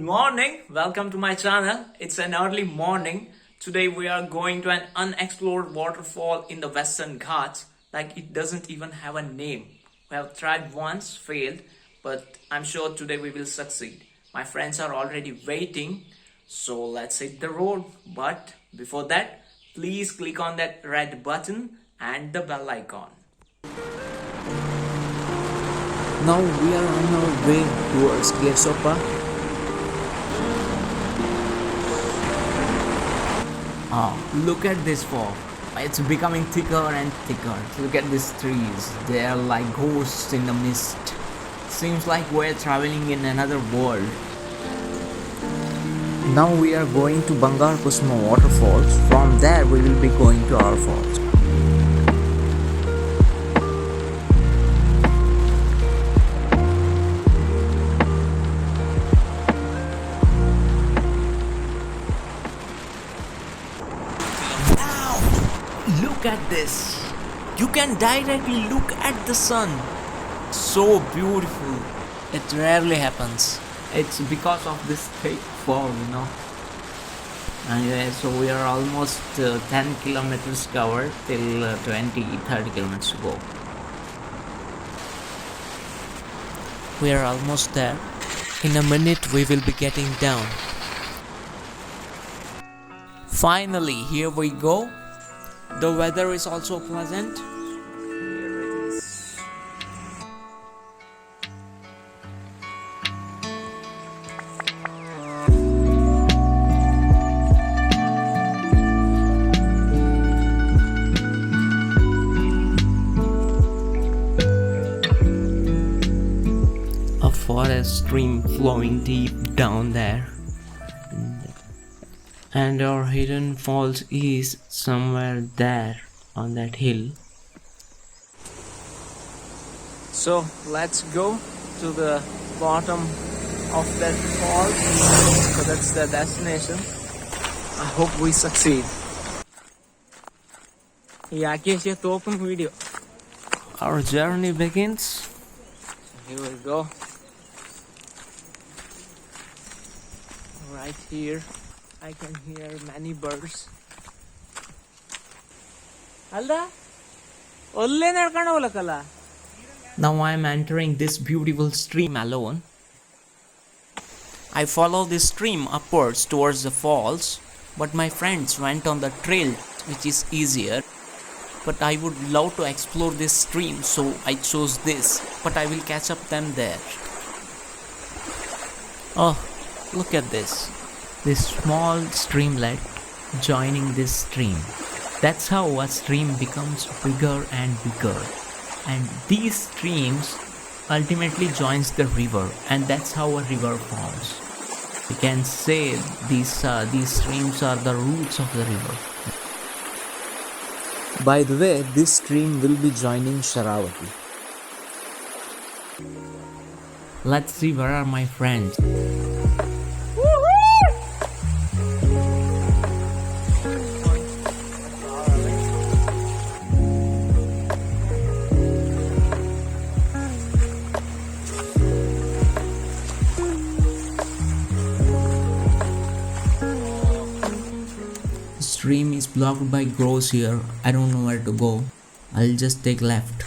Good morning, welcome to my channel. It's an early morning. Today we are going to an unexplored waterfall in the Western Ghats. Like it doesn't even have a name. We have tried once, failed, but I'm sure today we will succeed. My friends are already waiting, so let's hit the road. But before that, please click on that red button and the bell icon. Now we are on our way towards ghats. Look at this fog. It's becoming thicker and thicker. Look at these trees. They are like ghosts in the mist. Seems like we're traveling in another world. Now we are going to Bangar Kusma waterfalls. From there we will be going to our falls. Look at this. You can directly look at the sun. So beautiful. It rarely happens. It's because of this thick fog, Anyway, so we are almost 10 kilometers covered till 30 kilometers to go. We are almost there. In a minute we will be getting down. Finally, here we go. The weather is also pleasant. A forest stream flowing deep down there. And our hidden falls is somewhere there on that hill. So let's go to the bottom of that fall. So that's the destination. I hope we succeed. To open video. Our journey begins. Here we go. Right here I can hear many birds. Now I am entering this beautiful stream alone. I follow this stream upwards towards the falls, but my friends went on the trail, which is easier. But I would love to explore this stream, so I chose this, but I will catch up them there. Oh, look at this. This small streamlet joining this stream. That's how a stream becomes bigger and bigger. And these streams ultimately joins the river, and that's how a river forms. We can say these streams are the roots of the river. By the way, this stream will be joining Sharavati. Let's see where are my friends. Stream is blocked by groves here. I don't know where to go. I'll just take left.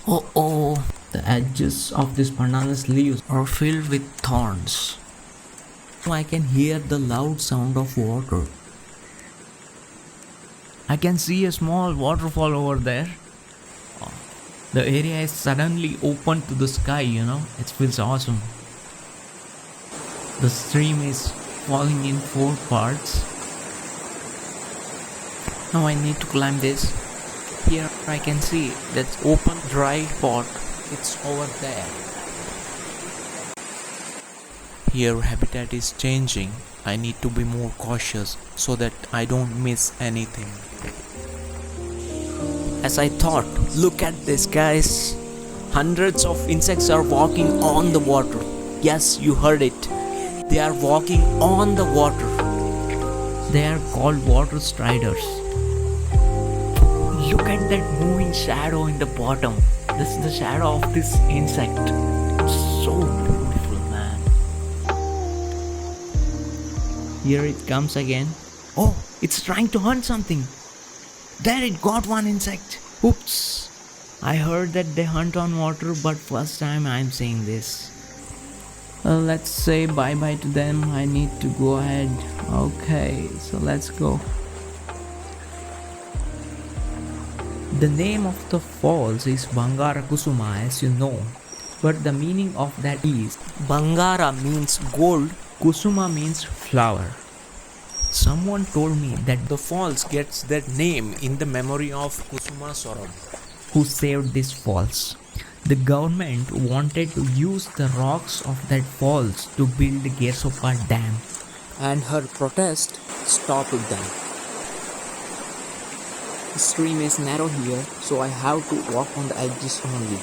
Oh, the edges of this banana's leaves are filled with thorns. I can hear the loud sound of water. I can see a small waterfall over there. The area is suddenly open to the sky, It feels awesome. The stream is falling in 4 parts. Now I need to climb this. Here I can see that open dry spot. It's over there. Here habitat is changing. I need to be more cautious so that I don't miss anything. As I thought, look at this, guys. Hundreds of insects are walking on the water. Yes, you heard it. They are walking on the water. They are called water striders. Look at that moving shadow in the bottom. This is the shadow of this insect. It's so beautiful, man. Here it comes again. Oh, it's trying to hunt something. There, it got one insect. Oops. I heard that they hunt on water, but first time I'm seeing this. Let's say bye bye to them. I need to go ahead. Okay, so let's go. The name of the falls is Bangara Kusuma, as you know, but the meaning of that is Bangara means gold, Kusuma means flower. Someone told me that The falls gets that name in the memory of Kusuma Soram. who saved this falls. The government wanted to use the rocks of that falls to build Gersopa Dam. And her protest stopped them. The stream is narrow here, so I have to walk on the edges only.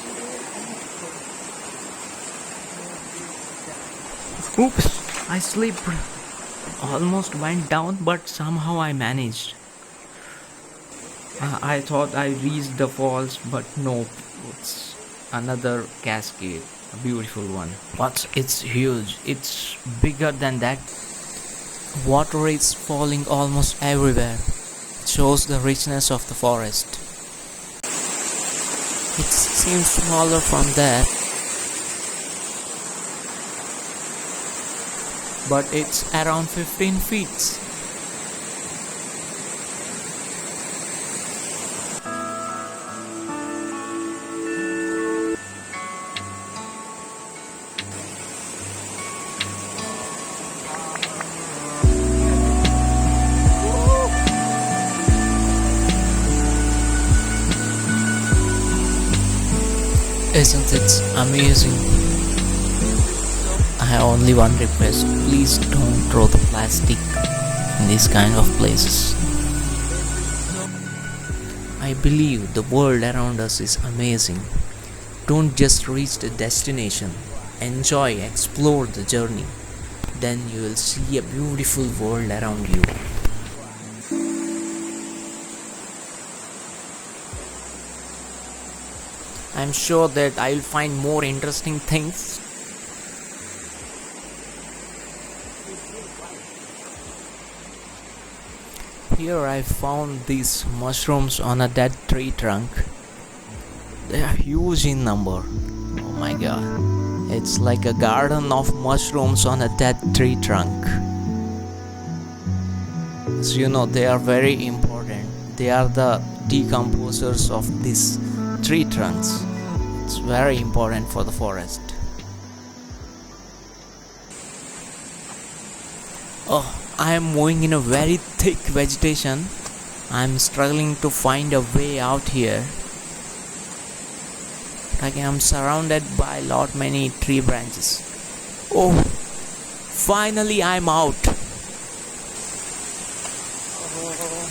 Oops, I slipped. Almost went down, but somehow I managed. I thought I reached the falls, but nope. It's another cascade, a beautiful one. But it's huge. It's bigger than that. Water is falling almost everywhere. It shows the richness of the forest. It seems smaller from there, but it's around 15 feet. Isn't it amazing? I have only one request. Please don't throw the plastic in these kind of places. I believe the world around us is amazing. Don't just reach the destination. Enjoy, explore the journey. Then you will see a beautiful world around you. I'm sure that I will find more interesting things. Here I found these mushrooms on a dead tree trunk. They are huge in number. Oh my god. It's like a garden of mushrooms on a dead tree trunk. As you know, they are very important. They are the decomposers of these tree trunks. It's very important for the forest. Oh, I am moving in a very thick vegetation. I am struggling to find a way out here. Like I am surrounded by many tree branches. Oh, finally I am out.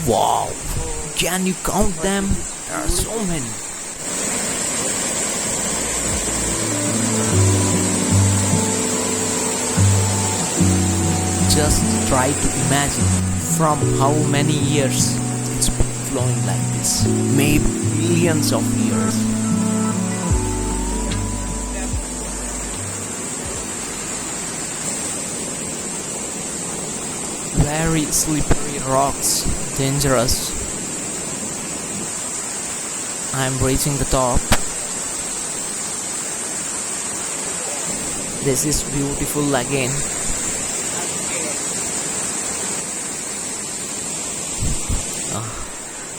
Wow, can you count them? There are so many. Just try to imagine from how many years it's been flowing like this. Maybe millions of years. Very slippery rocks, dangerous. I'm reaching the top. This is beautiful again.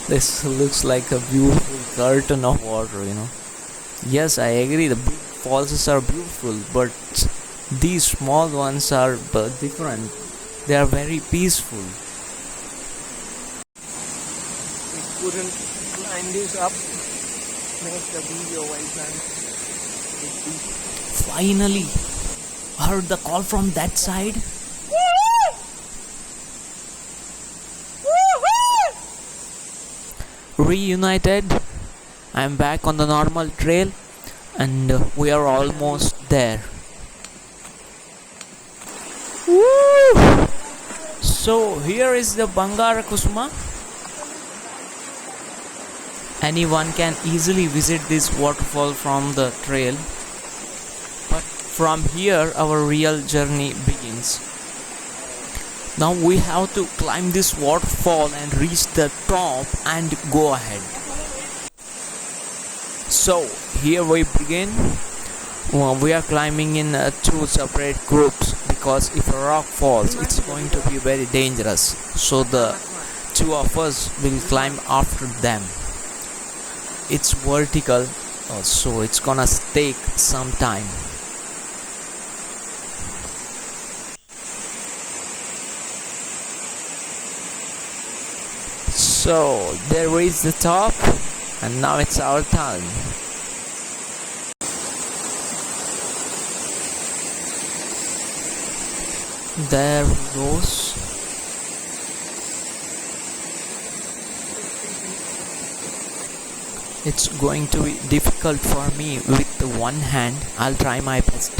This looks like a beautiful curtain of water, Yes, I agree, the big falls are beautiful, but these small ones are different. They are very peaceful. We couldn't climb this up. Make the video well done. Finally, heard the call from that side. Reunited. I'm back on the normal trail and we are almost there. Woo! So here is the Bangara Kusuma. Anyone can easily visit this waterfall from the trail. But from here our real journey begins. Now we have to climb this waterfall and reach the top and go ahead. So here we begin. We are climbing in two separate groups because if a rock falls, it's going to be very dangerous. So the two of us will climb after them. It's vertical, so it's gonna take some time. So there is the top, and now it's our turn. There he goes. It's going to be difficult for me with the one hand. I'll try my best.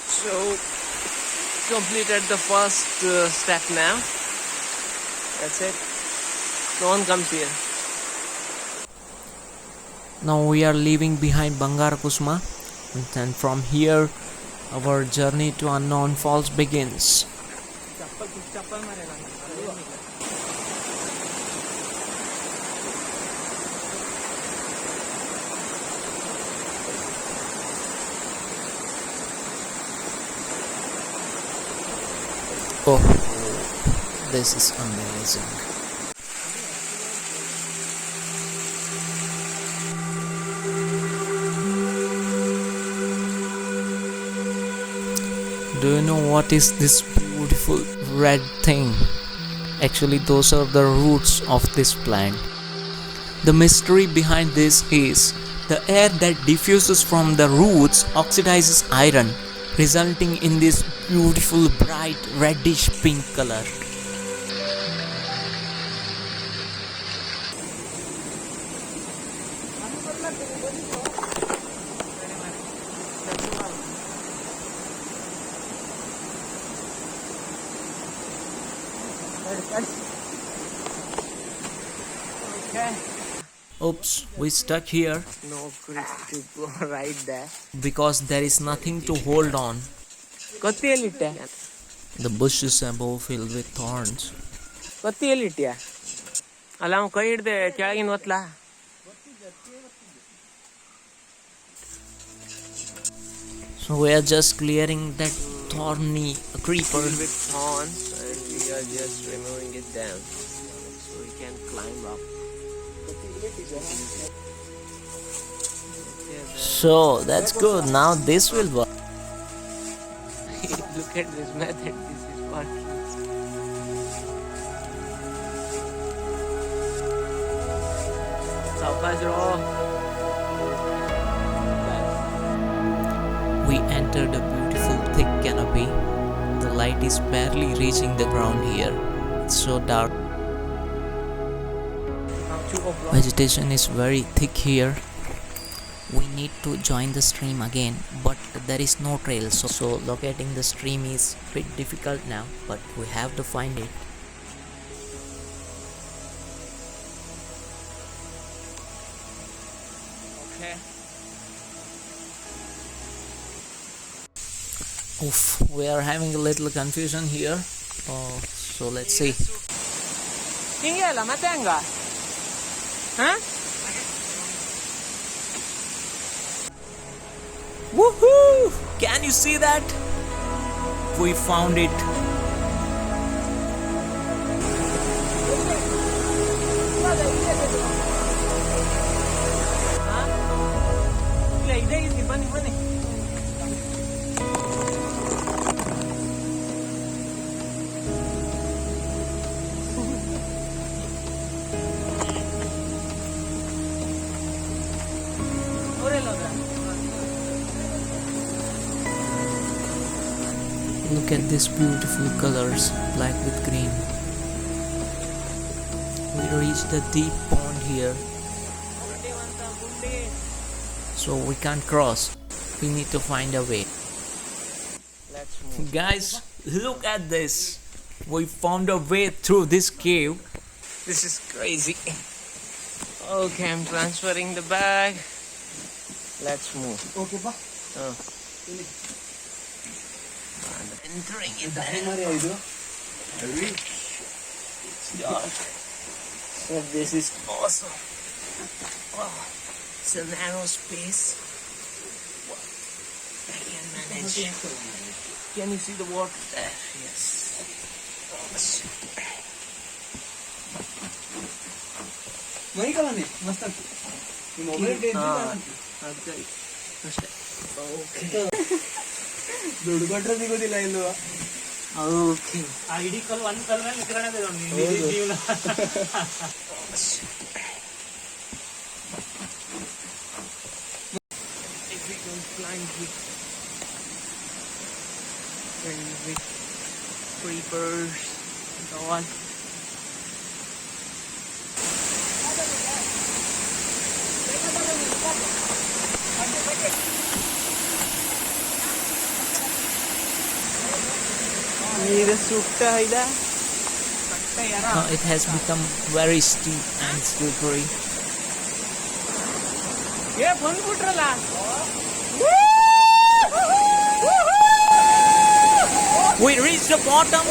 So, completed the first step now. That's it. No one comes here. Now we are leaving behind Bangarakusma, and then from here our journey to unknown falls begins. Oh, this is amazing. Do you know what is this beautiful red thing? Actually, those are the roots of this plant. The mystery behind this is the air that diffuses from the roots oxidizes iron, resulting in this beautiful bright reddish pink color. Oops, we stuck here No place to go right there. because there is nothing to hold on. Kottiyalitte? The bushes above filled with thorns. Kottiyalitte? ಅಲ್ಲ ಅವ್ನು ಕೈ ಹಿಡ್ದೆ ಕೆಳಗಿನ ಒತ್ಲಾ So we are just clearing that thorny creeper. with thorns and we are just removing it down so we can climb up. So that's good. Now this will work. Look at this method. This is what. We entered a beautiful thick canopy. The light is barely reaching the ground here. It's so dark. Vegetation is very thick here. We need to join the stream again, but there is no trail, so locating the stream is a bit difficult now, but we have to find it. Okay. Oof, we are having a little confusion here. So let's see. ಹಿಂಗೆಲ್ಲ ಮತ್ತೆ ಹಂಗ Woohoo! Can you see that? We found it. Look at these beautiful colors, black with green. We reached the deep pond here, so we can't cross. We need to find a way. Guys, look at this. We found a way through this cave. This is crazy. Okay, I'm transferring the bag. Let's move. Okay, ba? And entering in there. It's dark. So this is awesome. Wow. It's a narrow space. I can manage. Can you see the water there? Yes. Okay. ID call one call में निकलने दे दो If we don't climb with very big creepers and so on. It has become very steep and slippery. We reached the bottom.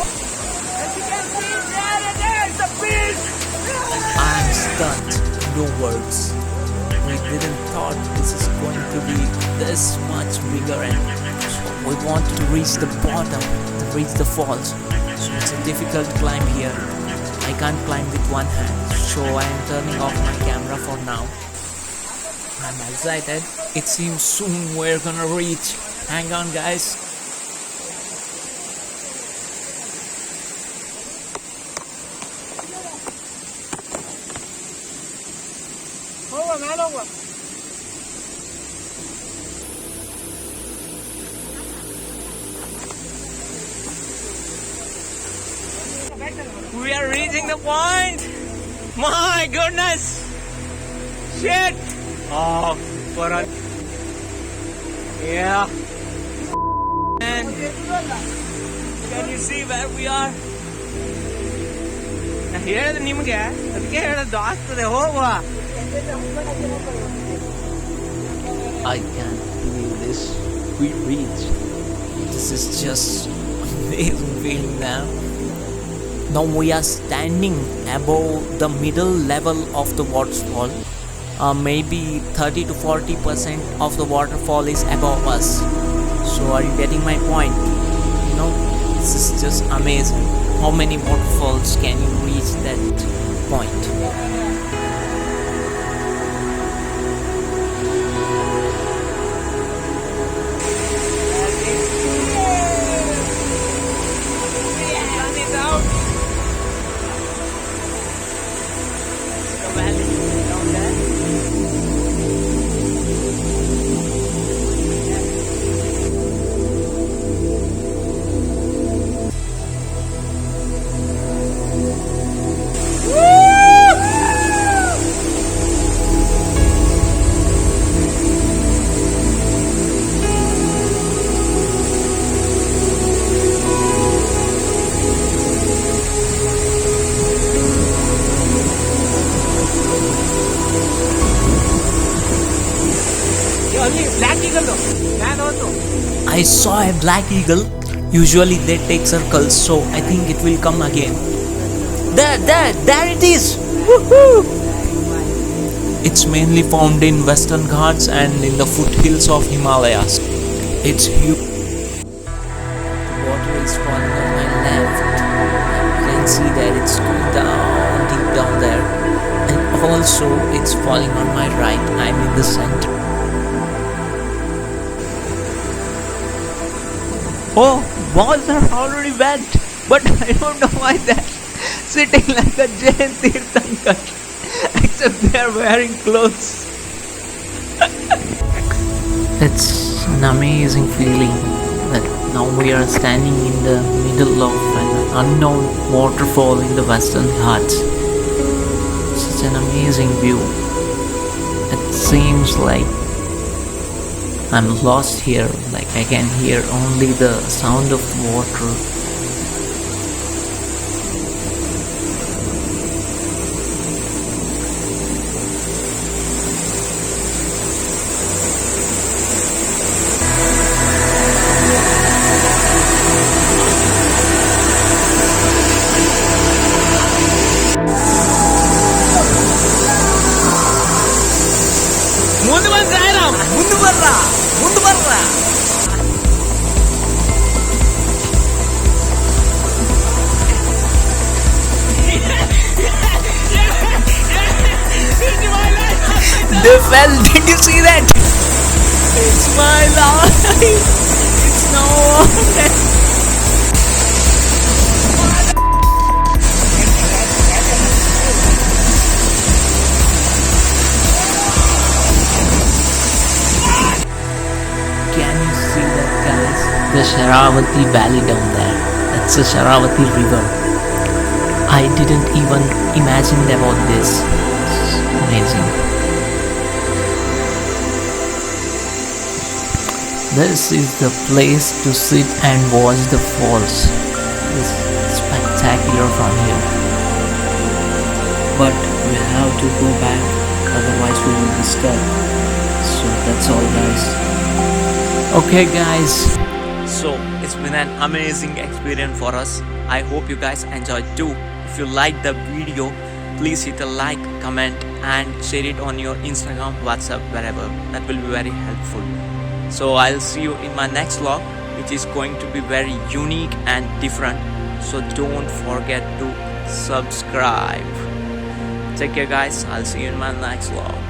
I'm stunned, no words. We didn't thought this is going to be this much bigger, and so we want to reach the bottom, to reach the falls. So it's a difficult climb here. I can't climb with one hand, so I am turning off my camera for now. I'm excited. It seems soon we're gonna reach. Hang on, guys. We are reaching the point. My goodness. Shit. Oh, for a yeah. And can you see where we are? Here the ನಿಮಗೆ ಅದಕ್ಕೆ ಹೇಳೋದು ಆಗ್ತದೆ ಹೋಗುವ. I can't believe this. We reached. This is just amazing feeling now. Now we are standing above the middle level of the waterfall. Maybe 30 to 40% of the waterfall is above us. So are you getting my point? You know, this is just amazing. How many waterfalls can you reach that point? I saw a black eagle. Usually they take circles, so I think it will come again. There it is! Woohoo! It's mainly found in Western Ghats and in the foothills of Himalayas. It's huge. The water is falling on my left. You can see that it's going down, deep down there. And also it's falling on my right. I'm in the center. Oh, balls are already wet, but I don't know why they're sitting like a Jain Tirthankar, except they are wearing clothes. It's an amazing feeling that now we are standing in the middle of an unknown waterfall in the Western Ghats. Such an amazing view. It seems like I'm lost here, like I can hear only the sound of water. ముందు Varra They fell. Did you see that? It's my life. It's no one. Can you see that, guys? The Sharavati Valley down there. That's the Sharavati River. I didn't even imagine about this. It's amazing. This is the place to sit and watch the falls. It's spectacular from here. But we have to go back, otherwise we will be stuck. So that's all, guys. Okay, guys. So it's been an amazing experience for us. I hope you guys enjoyed too. If you liked the video, please hit a like, comment and share it on your Instagram, WhatsApp, wherever. That will be very helpful. So I'll see you in my next vlog, which is going to be very unique and different. So don't forget to subscribe. Take care, guys. I'll see you in my next vlog.